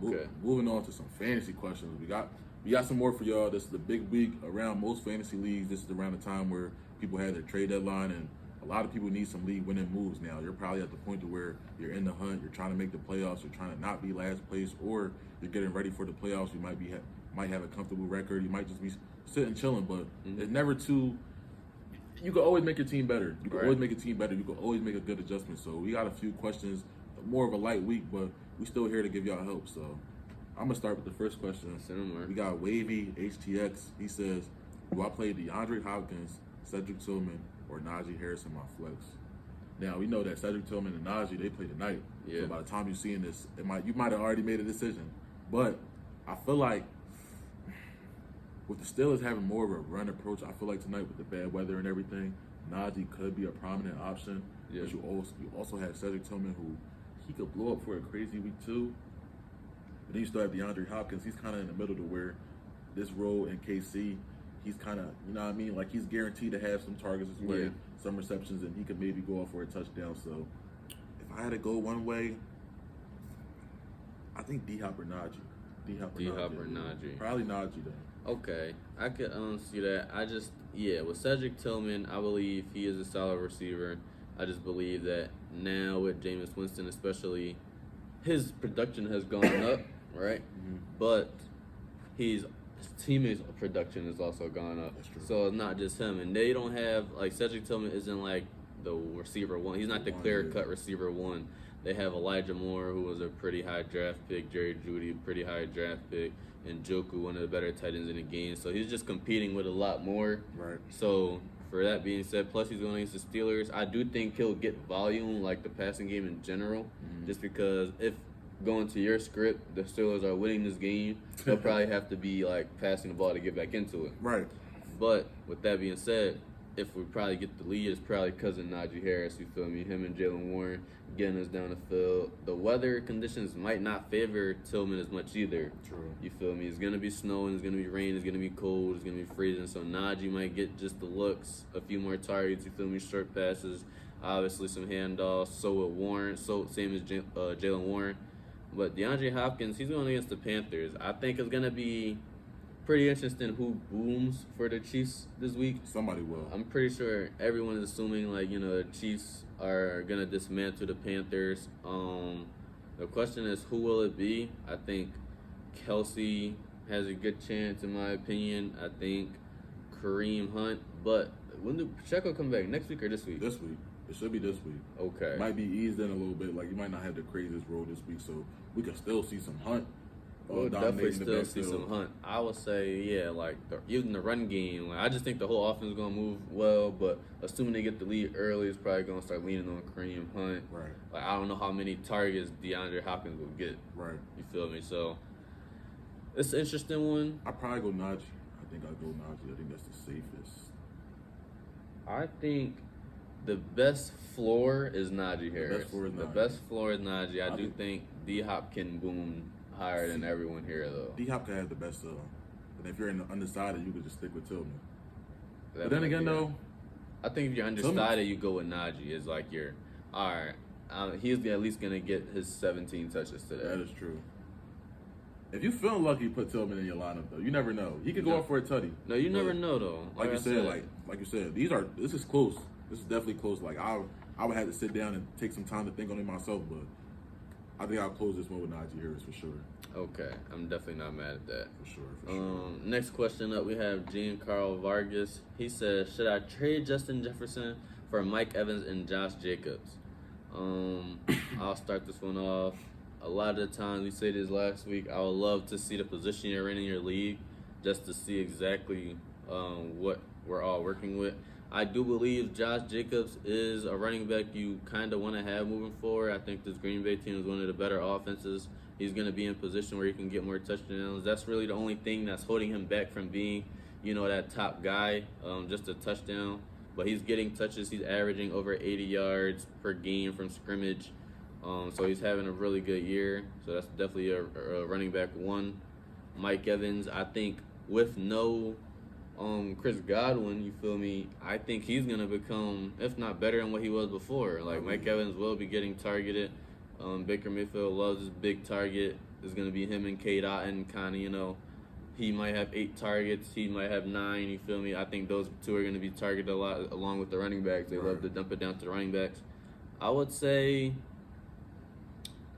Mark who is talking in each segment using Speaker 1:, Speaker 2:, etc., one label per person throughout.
Speaker 1: Okay.
Speaker 2: Moving on to some fantasy questions. We got some more for y'all. This is the big week around most fantasy leagues. This is around the time where people had their trade deadline, and a lot of people need some league winning moves now. You're probably at the point to where you're in the hunt. You're trying to make the playoffs. You're trying to not be last place, or you're getting ready for the playoffs. You might have a comfortable record. You might just be sitting chilling, but it's never too. You can always make your team better. You can always make a team better. You can always make a good adjustment. So we got a few questions. More of a light week, but we still here to give y'all help. So I'm gonna start with the first question. We got Wavy HTX. He says, "Do I play DeAndre Hopkins, Cedric Tillman, or Najee Harris in my flex?" Now we know that Cedric Tillman and Najee, they play tonight.
Speaker 1: Yeah.
Speaker 2: So by the time you're seeing this, you might have already made a decision. But I feel like with the Steelers having more of a run approach, I feel like tonight with the bad weather and everything, Najee could be a prominent option.
Speaker 1: Yeah.
Speaker 2: But you also have Cedric Tillman, who he could blow up for a crazy week too. But then you still have DeAndre Hopkins. He's kind of in the middle to where this role in KC, he's kind of, you know what I mean? Like, he's guaranteed to have some targets as well, some receptions, and he could maybe go off for a touchdown. So if I had to go one way, I think D-Hop or Najee. D-Hop or Najee. Probably Najee, though.
Speaker 1: Okay, I could see that. With Cedric Tillman, I believe he is a solid receiver. I just believe that now with Jameis Winston, especially, his production has gone up, right? Mm-hmm. But his teammates' production has also gone up.
Speaker 2: That's true.
Speaker 1: So it's not just him. And they don't have, like, Cedric Tillman isn't like the receiver one. He's not the clear-cut receiver one. They have Elijah Moore, who was a pretty high draft pick, Jerry Jeudy, pretty high draft pick, and Njoku, one of the better tight ends in the game. So he's just competing with a lot more.
Speaker 2: Right.
Speaker 1: So for that being said, plus he's going against the Steelers, I do think he'll get volume, like the passing game in general, just because if going to your script, the Steelers are winning this game, they'll probably have to be like passing the ball to get back into it.
Speaker 2: Right.
Speaker 1: But with that being said, if we probably get the lead, it's probably because of Najee Harris, you feel me? Him and Jalen Warren getting us down the field. The weather conditions might not favor Tillman as much either.
Speaker 2: True.
Speaker 1: You feel me? It's going to be snowing, it's going to be rain, it's going to be cold, it's going to be freezing. So Najee might get just the looks, a few more targets, you feel me? Short passes, obviously some handoffs. So with Warren, same as Jalen Warren. But DeAndre Hopkins, he's going against the Panthers. I think it's going to be pretty interesting who booms for the Chiefs this week.
Speaker 2: Somebody will.
Speaker 1: I'm pretty sure everyone is assuming, like, the Chiefs are going to dismantle the Panthers. The question is, who will it be? I think Kelsey has a good chance, in my opinion. I think Kareem Hunt. But when do Pacheco come back? Next week or this week?
Speaker 2: This week. It should be this week.
Speaker 1: Okay.
Speaker 2: It might be eased in a little bit. Like, you might not have the craziest role this week, so we can still see some Hunt.
Speaker 1: We'll definitely still see some Hunt. I would say, even the run game. Like, I just think the whole offense is going to move well, but assuming they get the lead early, it's probably going to start leaning on Kareem Hunt.
Speaker 2: Right.
Speaker 1: Like, I don't know how many targets DeAndre Hopkins will get.
Speaker 2: Right.
Speaker 1: You feel me? So, it's an interesting one.
Speaker 2: I'd probably go Najee. I think that's the safest.
Speaker 1: I think the best floor is Najee Harris. The best floor is Najee. I do think D-Hop can boom higher than everyone here, though.
Speaker 2: D-Hop can have the best but if you're in the undecided, you could just stick with Tillman. But then again, though,
Speaker 1: I think if you're undecided, you go with Najee. It's like all right, he's at least going to get his 17 touches today.
Speaker 2: That is true. If you feeling lucky, put Tillman in your lineup, though. You never know. He could go up for a tutty.
Speaker 1: No, you never know, though.
Speaker 2: Like you said, this is close. This is definitely close. Like, I would have to sit down and take some time to think on it myself, but I think I'll close this one with Najee Harris for sure.
Speaker 1: Okay, I'm definitely not mad at that.
Speaker 2: For sure.
Speaker 1: Next question up, we have Giancarlo Vargas. He says, should I trade Justin Jefferson for Mike Evans and Josh Jacobs? I'll start this one off. A lot of the times, we said this last week, I would love to see the position you're in your league just to see exactly what we're all working with. I do believe Josh Jacobs is a running back you kind of want to have moving forward. I think this Green Bay team is one of the better offenses. He's going to be in a position where he can get more touchdowns. That's really the only thing that's holding him back from being, that top guy, just a touchdown. But he's getting touches. He's averaging over 80 yards per game from scrimmage. So he's having a really good year. So that's definitely a running back one. Mike Evans, I think with no Chris Godwin, you feel me? I think he's going to become, if not better than what he was before. Like, Mike Evans will be getting targeted. Baker Mayfield loves his big target it's going to be him and K. Dotton, kind of, you know, he might have 8 targets, he might have 9, you feel me? I think those two are going to be targeted a lot along with the running backs. They love to dump it down to the running backs. I would say,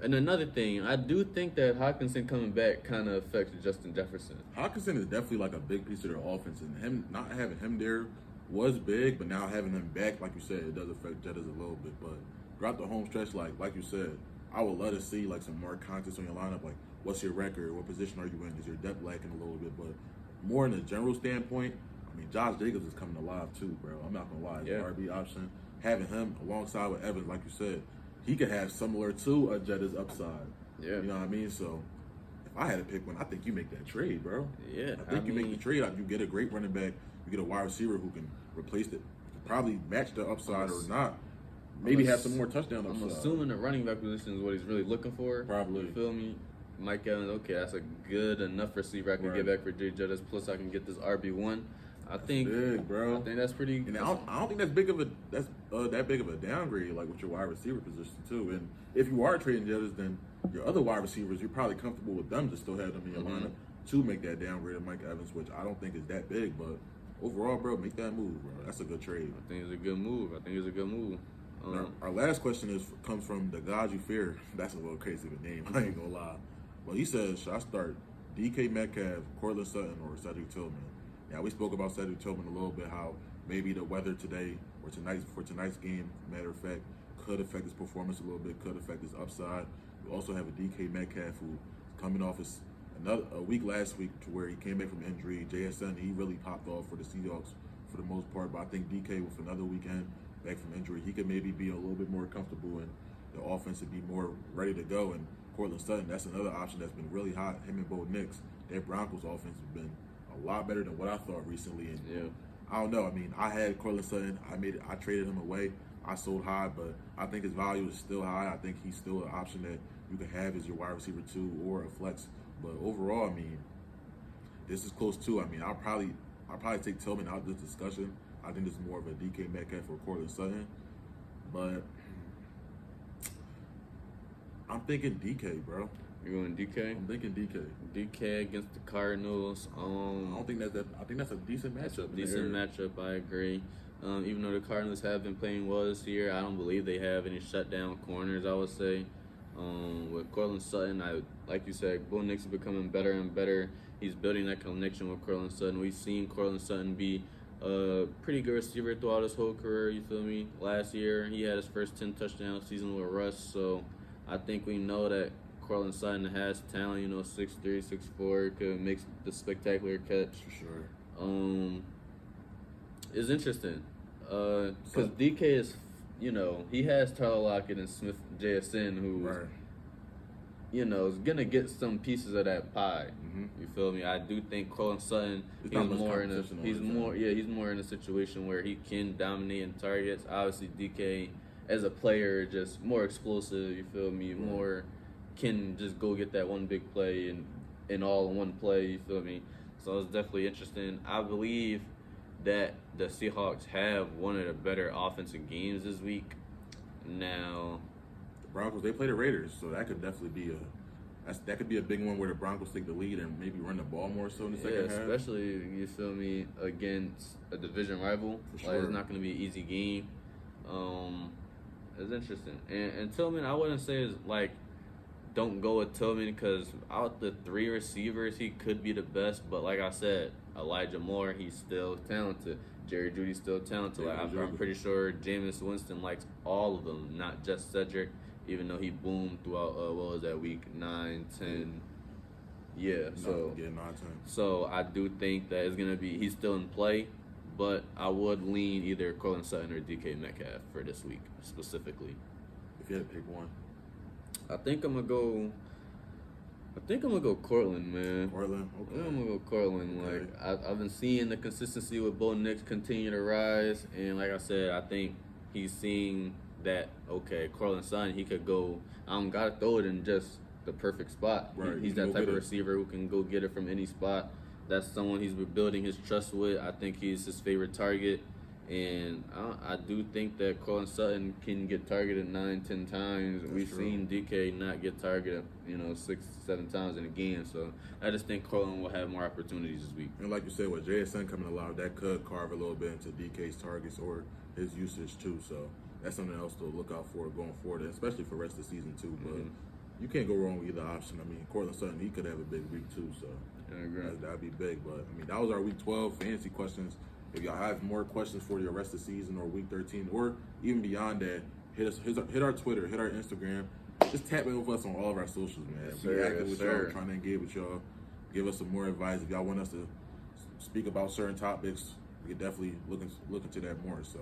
Speaker 1: and another thing, I do think that Hawkinson coming back kind of affects Justin Jefferson.
Speaker 2: Hawkinson is definitely like a big piece of their offense, and him not having him there was big, but now having him back, like you said, it does affect Jettas a little bit. But throughout the home stretch, like you said, I would love to see like some more context on your lineup, like what's your record, what position are you in, is your depth lacking a little bit, but more in a general standpoint, I mean, Josh Jacobs is coming alive too, bro. I'm not gonna lie, he's an RB option. Having him alongside with Evans, like you said, he could have similar to a Jetta's upside.
Speaker 1: Yeah.
Speaker 2: You know what I mean? So if I had to pick one, I think you make that trade, bro.
Speaker 1: Yeah.
Speaker 2: I think you make the trade out. You get a great running back, you get a wide receiver who can replace it, probably match the upside or not. Maybe have some more touchdown upside.
Speaker 1: I'm assuming the running back position is what he's really looking for.
Speaker 2: Probably.
Speaker 1: You feel me? Mike Evans, okay, that's a good enough receiver I can get back for Jay Jettas. Plus, I can get this RB1. I think
Speaker 2: big, bro.
Speaker 1: I think that's pretty.
Speaker 2: And I don't think that's big of a that big of a downgrade, like with your wide receiver position too. And if you are trading Jettas, then your other wide receivers, you're probably comfortable with them to still have them in your lineup to make that downgrade of Mike Evans, which I don't think is that big. But overall, bro, make that move, bro. That's a good trade.
Speaker 1: I think it's a good move.
Speaker 2: Our last question comes from the God You Fear. That's a little crazy of a name. I ain't gonna lie. Well, he says, should I start DK Metcalf, Cortland Sutton, or Cedric Tillman? Now, we spoke about Cedric Tillman a little bit, how maybe the weather today or tonight's game, matter of fact, could affect his performance a little bit, could affect his upside. We also have a DK Metcalf who coming off a week last week to where he came back from injury. JSN, he really popped off for the Seahawks for the most part, but I think DK with another weekend back from injury, he could maybe be a little bit more comfortable and the offense would be more ready to go. And Cortland Sutton, that's another option that's been really hot. Him and Bo Nix, their Broncos offense has been a lot better than what I thought recently. And I don't know. I mean, I had Cortland Sutton. I traded him away. I sold high, but I think his value is still high. I think he's still an option that you can have as your wide receiver 2 or a flex. But overall, I mean, this is close too. I mean, I'll probably take Tillman out of this discussion. I think it's more of a DK Metcalf or Cortland Sutton. But I'm thinking DK, bro.
Speaker 1: You're going DK?
Speaker 2: I'm thinking DK.
Speaker 1: DK against the Cardinals.
Speaker 2: I don't think that's that. I think that's a decent matchup.
Speaker 1: Decent matchup. I agree. Even though the Cardinals have been playing well this year, I don't believe they have any shutdown corners. I would say. With Cortland Sutton, like you said, Bo Nix is becoming better and better. He's building that connection with Cortland Sutton. We've seen Cortland Sutton be a pretty good receiver throughout his whole career. You feel me? Last year, he had his first 10 touchdown season with Russ. So I think we know that Cortland Sutton has talent, you know, 6'3", 6'4", could make the spectacular catch.
Speaker 2: For sure.
Speaker 1: It's interesting. Because DK is, you know, he has Tyler Lockett and Smith JSN, who, you know, is going to get some pieces of that pie. You feel me? I do think Cortland Sutton, he's more in a situation where he can dominate in targets. Obviously, DK, as a player, just more explosive, you feel me? More can just go get that one big play and all in one play, you feel me? So it's definitely interesting. I believe that the Seahawks have one of the better offensive games this week. Now,
Speaker 2: the Broncos, they play the Raiders, so that could definitely be a big one where the Broncos take the lead and maybe run the ball more so in the second half.
Speaker 1: Especially, you feel me, against a division rival.
Speaker 2: For sure.
Speaker 1: Like, it's not going to be an easy game. It's interesting. And Tillman, I wouldn't say is like, don't go with Tillman because out the 3 receivers, he could be the best. But like I said, Elijah Moore, he's still talented. Jerry Jeudy's still talented. I'm pretty sure Jameis Winston likes all of them, not just Cedric, even though he boomed throughout, what was that, week 9, 10. Yeah,
Speaker 2: 9, 10.
Speaker 1: So I do think that it's going to be, he's still in play, but I would lean either Cortland Sutton or DK Metcalf for this week specifically.
Speaker 2: If you had to pick one.
Speaker 1: I think I'm gonna go Cortland, man.
Speaker 2: Cortland, okay.
Speaker 1: I'm gonna go Cortland.
Speaker 2: Okay.
Speaker 1: Like I've been seeing the consistency with Bo Nix continue to rise, and like I said, I think he's seeing that. Okay, Cortland Sutton, he could go. I don't gotta throw it in just the perfect spot.
Speaker 2: Right.
Speaker 1: He's that type of receiver who can go get it from any spot. That's someone he's been building his trust with. I think he's his favorite target. And I do think that Colin Sutton can get targeted 9-10 times. We've seen DK not get targeted, 6-7 times in a game. So I just think Colin will have more opportunities this week.
Speaker 2: And like you said, with JSN coming alive, that could carve a little bit into DK's targets or his usage too. So that's something else to look out for going forward, especially for the rest of the season too. But you can't go wrong with either option. I mean, Cortland Sutton, he could have a big week too. So that'd be big. But I mean, that was our Week 12 fantasy questions. If y'all have more questions for the rest of the season or Week 13 or even beyond that, hit our Twitter, hit our Instagram. Just tap in with us on all of our socials, man. Be active with y'all, trying to engage with y'all. Give us some more advice. If y'all want us to speak about certain topics, we could definitely look into that more. So